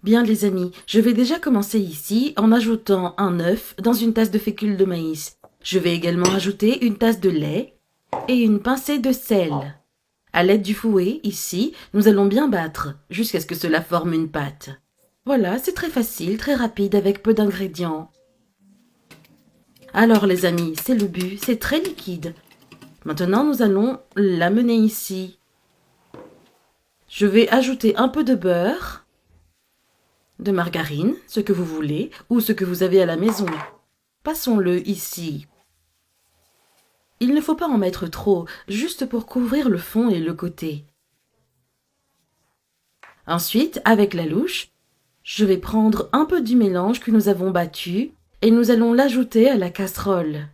Bien les amis, je vais déjà commencer ici en ajoutant un œuf dans une tasse de fécule de maïs. Je vais également ajouter une tasse de lait et une pincée de sel. À l'aide du fouet, ici, nous allons bien battre jusqu'à ce que cela forme une pâte. Voilà, c'est très facile, très rapide avec peu d'ingrédients. Alors les amis, c'est le but, c'est très liquide. Maintenant, nous allons l'amener ici. Je vais ajouter un peu de beurre, de margarine, ce que vous voulez, ou ce que vous avez à la maison. Passons-le ici. Il ne faut pas en mettre trop, juste pour couvrir le fond et le côté. Ensuite, avec la louche, je vais prendre un peu du mélange que nous avons battu et nous allons l'ajouter à la casserole.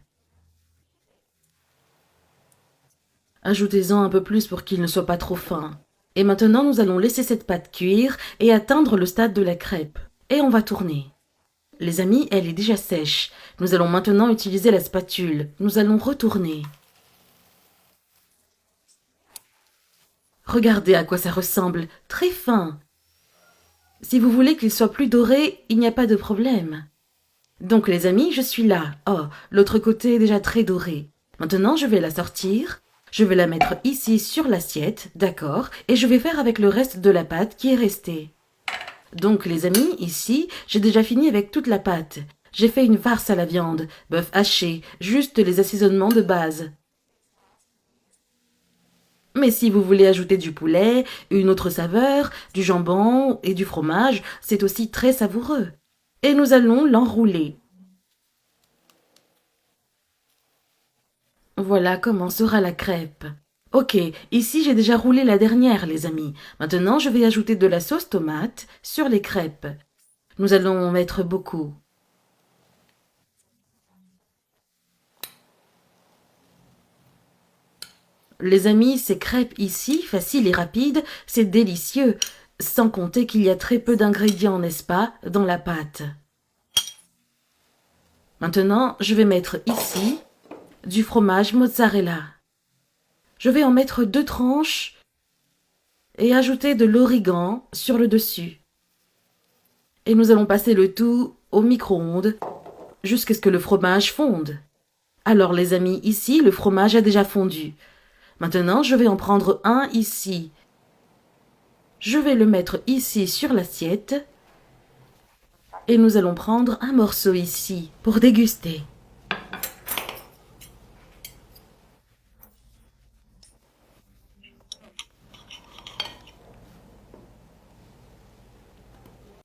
Ajoutez-en un peu plus pour qu'il ne soit pas trop fin. Et maintenant, nous allons laisser cette pâte cuire et atteindre le stade de la crêpe. Et on va tourner. Les amis, elle est déjà sèche. Nous allons maintenant utiliser la spatule. Nous allons retourner. Regardez à quoi ça ressemble. Très fin. Si vous voulez qu'il soit plus doré, il n'y a pas de problème. Donc les amis, je suis là. Oh, l'autre côté est déjà très doré. Maintenant, je vais la sortir. Je vais la mettre ici sur l'assiette, d'accord, et je vais faire avec le reste de la pâte qui est restée. Donc les amis, ici, j'ai déjà fini avec toute la pâte. J'ai fait une farce à la viande, bœuf haché, juste les assaisonnements de base. Mais si vous voulez ajouter du poulet, une autre saveur, du jambon et du fromage, c'est aussi très savoureux. Et nous allons l'enrouler. Voilà comment sera la crêpe. Ok, ici j'ai déjà roulé la dernière, les amis. Maintenant, je vais ajouter de la sauce tomate sur les crêpes. Nous allons en mettre beaucoup. Les amis, ces crêpes ici, faciles et rapides, c'est délicieux. Sans compter qu'il y a très peu d'ingrédients, n'est-ce pas, dans la pâte. Maintenant, je vais mettre ici du fromage mozzarella. Je vais en mettre 2 tranches et ajouter de l'origan sur le dessus. Et nous allons passer le tout au micro-ondes jusqu'à ce que le fromage fonde. Alors les amis, ici, le fromage a déjà fondu. Maintenant, je vais en prendre un ici. Je vais le mettre ici sur l'assiette. Et nous allons prendre un morceau ici pour déguster.